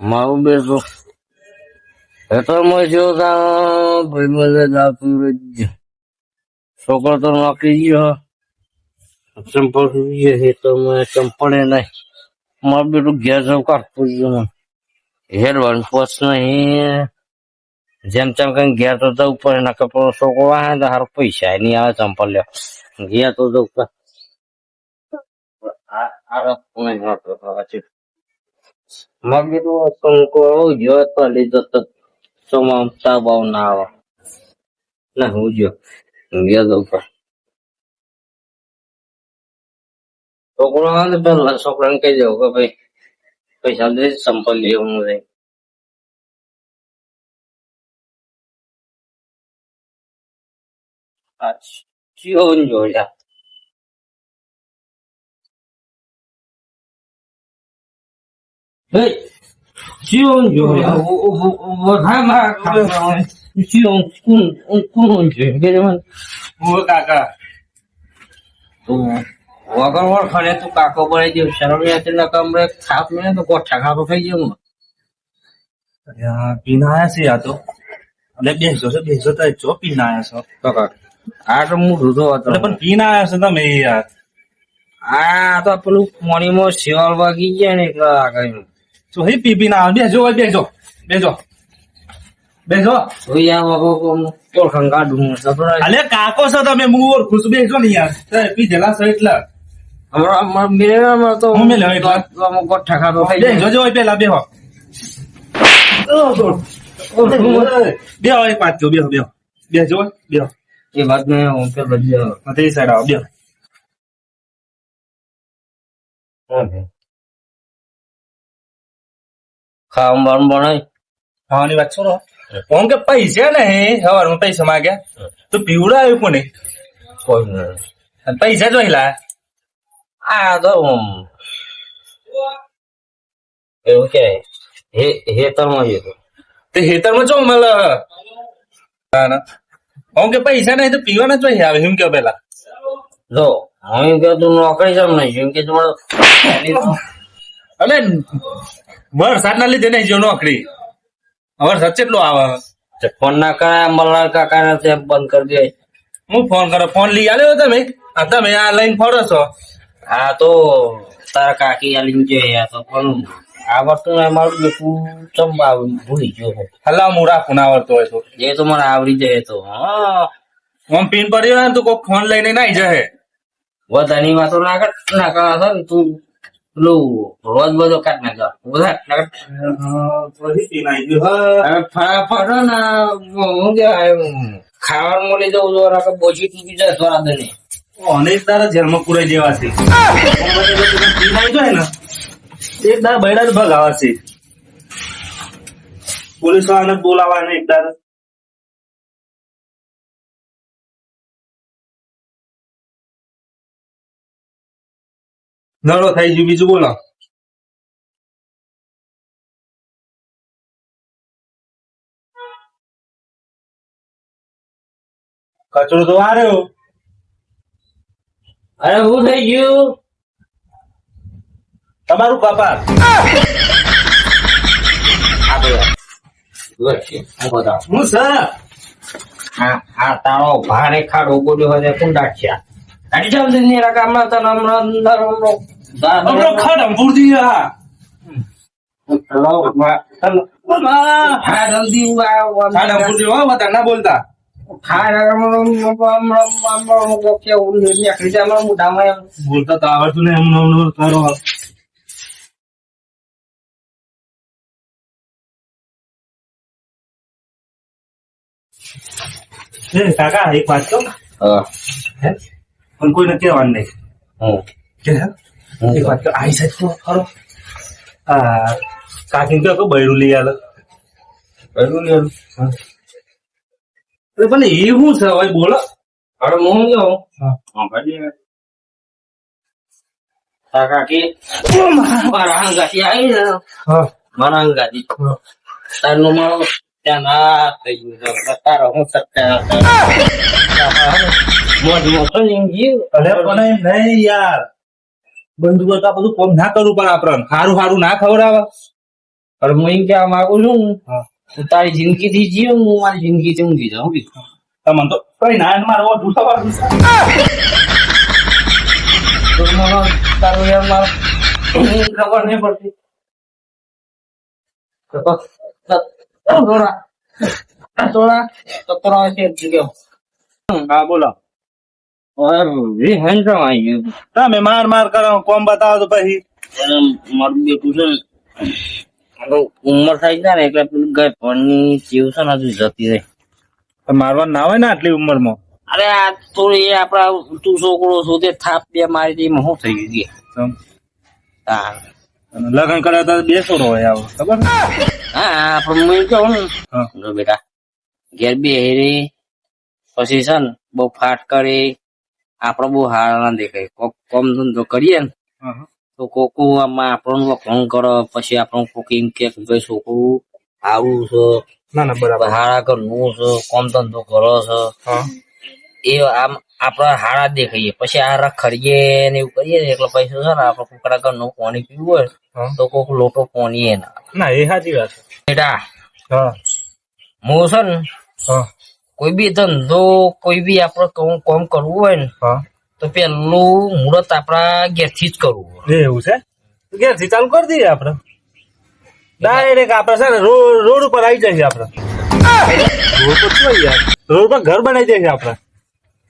મારું બેસો હેઠળમાં જો ભાઈ મને જાતું છોકરો તો નોકરી ગયો ચંપલ હેઠળમાં ચંપલે નહીં મારું બેટું ઘેર જવું કાઢતું ગયું હેરવાનું પોચ નહીં જેમ તેમ કઈ ઘેર તો જવું પડે ના કપડો છોકરો આવે તો સારું પૈસા નહીં આવે ચંપલ લે ઘેર તો જવું પડે મારું બેટું કંકો ગયો તો લીધો તો સમામતા ભાવ ના આવે ના હું ગયો ઘેર જવું પડે છોકરો આવે ને પેલા છોકરાને કહી દઉં કે ભાઈ પૈસા દે ચંપલ લેવું રહે જીવન જોયા જીવન જોયા જીવન કોણ છે કાકા વગર વળ ખરે તું કાકો બનાવી દઉં શરમ નકમરે થાપ ને તો ગોઠા ખાતો થઈ ગયો પીને આયા છે આ તો એટલે બેસો તો જો પીને આયા છો આ તો મોઢું તો હતો પણ પીને આયા છો તમે યાર આ તો પેલું પાણીમાં શિવાળ વાગી ગયા ને એટલે આગળ તો હે પીને આવ્યા બેસો ઓળખાણ કાઢું અલે કાકો છો તમે હું ઓળખું છું બેસો ને યાર પી જલા છો એટલે તો હું મેલે ગોઠા ખાતો થઈ બેસો જો પેલા બેહો બેહો એક વાત બેહો બેહો એ વાત ને હું તો બદલ્યો તે સાઈડ આવો બેહો ખાવાનું બનાય ખાવાની વાત છોડો હું કે પૈસા નહીં સવારમાં પૈસા માંગ્યા તો પીવડાવ્યું કોને કોઈ નહીં પૈસા જોઈ લા આ તો એવું કે હેતરમાં જતો તે હેતરમાં જો મળે હું કે પૈસા નહીં તો પીવાના જોઈએ આવે એમ કે પેલા જો હું કે તું નોકરી જમ નહીં એમ કે તમારો અલે વરસાદ ના લીધે નહીં જો નોકરી વરસાદ કેટલો આવે ફોન ના કરાય મલ્હાર કાકા ને બંધ કરી દે હું ફોન કરો ફોન લઈ આવ્યો તમે તમે આ લઈને ફરો છો હા તો તારા કાકી આલીને જોઈએ તો પણ આવડતું ને મારું બેટું ચંબા ભૂલી ગયો હલા હું રાખું ના આવડતો હોય તો એ તો મને આવડી જાય તો હા આમ પીન પડ્યો ને તો કોઈ ફોન લઈને નાઈ જાય વધાની વાતો ના કરા ને તું પેલું રોજ બધો કાઢ નાખ ફટાફટ ને હું કહેવાય ખાવાનું મળી જવું જો બોછી તૂટી જાય થોડા દને અનેક તારા જેલમાં પુરાઈ જેવા છે ને એક દાર બૈરા જ ભગાવા છે પોલીસ વાળાને બોલાવાને એક દાર નડો થઈ ગયું બીજું બોલો કચરો તો આ રહ્યો અરે હું થઈ ગયું તમારું કપાત હું સર આ તારો ભારે ખાડો બોલ્યો હોય કુંડા છે ગાડી ચાલ દે ને કામના તને હમણાં ખડ અંબુરજી આ ના બોલતા બોલતા તો આવડતું ને એમ કરો કાકા એક વાત તો પણ કોઈને કહેવાનું નહીં એક વાત તો આઈ સાહેબ તો ખરો કાકી કહો બૈરું લઈ આલો પણ પણ એવું છે હવે બોલો અરે હું કાકી મારા હંગાથી આવી ને મારા હંગાથી તારનું મારો ત્યાં ના થઈ ગયું તારો હું અરે પણ નહીં યાર બંધુ કરતા બધું કોમ ના કરવું પણ આપણે સારું સારું ના ખવડાવે પણ હું એમ કહેવા માંગુ છું હા તું તારી જિંદગી થી જીવ હું મારી જિંદગી થી ઊંઘી જાઉં કીધું તમને તો કઈ ના મારો ઢૂસા તો મને તારું યાર મારે ખબર નહીં પડતી થોડા સત્તર છે જગ્યા હા બોલો હેન્ડસમ આવી ગયું તમે માર કરો કોમ બતાવો તો પછી મારું બેટું છે ને ઉંમર થઈ જાય ને એટલે પેલું ગાય ભણની જીવ છે ને હજુ જતી રહી મારવા ના હોય ને આટલી ઉંમરમાં અરે આ થોડી એ આપડા તું છોકરો છું તે થાપ બે મારી દે એમાં શું થઈ ગયું હા લગ્ન કર્યા તો બેસોડો હોય આવો ખબર ને? હા આપડે હું કહું ને હા જો બેટા ઘેર બે હેરી પછી છે ને બહુ ફાટ કરી આપડે બહુ હારા ના દેખાય કોક કોમ ધંધો કરીએ ને હા તો કોકુ આમાં આપણને વખણ કરો પછી આપણને કોક એમ કે ભાઈ છોકરું આવું છે ના ના બરાબર હારા ઘરનું છે કોમ ધંધો કરો છે હા એ આમ આપડે હારા દેખાઈએ પછી આ રખડીએ ને એવું કરીએ ને એટલે પૈસા છે ને આપડે કુકડા ઘરનું પાણી પીવું હોય હા તો કોક લોટો પાણી ના ના એ સાચી વાત છે બેટા હા હું છે ને હા કોઈ બી ધંધો કોઈ બી આપડે કોમ કરવું હોય ને હા તો પેલું મુહૂર્ત આપડા ઘેરથી જ કરવું એવું છે ઘેરથી ચાલુ કરી દઈએ આપડે ડાયરેક્ટ આપડે છે ને રોડ ઉપર આવી જશે આપડે રોડ પર શું યાર રોડ પર ઘર બનાવી દેશે આપડે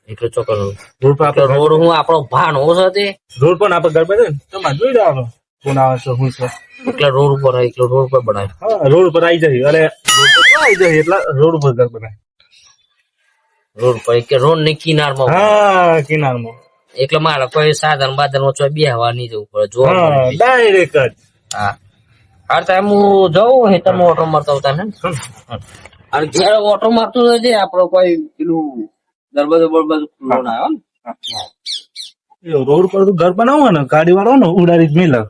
એટલે ચોક્કસ રોડ પર આપડે રોડ હું આપણો ભાણો છે તે રોડ પર આપડે ઘર બનાવે ને તમારે જોઈ લેવાનું કોણ આવે છે શું છે એટલે રોડ ઉપર એટલે રોડ પર બનાવે હા રોડ પર આવી જશે અરે રોડ પર આવી જશે એટલે રોડ ઉપર ઘર બનાવે રોડ પર કે રોડ ની કિનારમાં હા કિનારમાં એટલે મારે કોઈ સાધન બાધન ઓછો બેહવા નહીં જવું પડે જોવા હા મળે ડાયરેક્ટ જ હા હાર ટાઈમ હું જઉં હે તમે ઓટો મારતા હોતા ને અને ઘેર ઓટો મારતો રહેજે આપડે કોઈ પેલું દરવાજો બરબાજો ખુલ્લો ના આવે ને રોડ પર તો ઘર બનાવો ને ગાડી વાળો ને ઉડાડી જ મિલે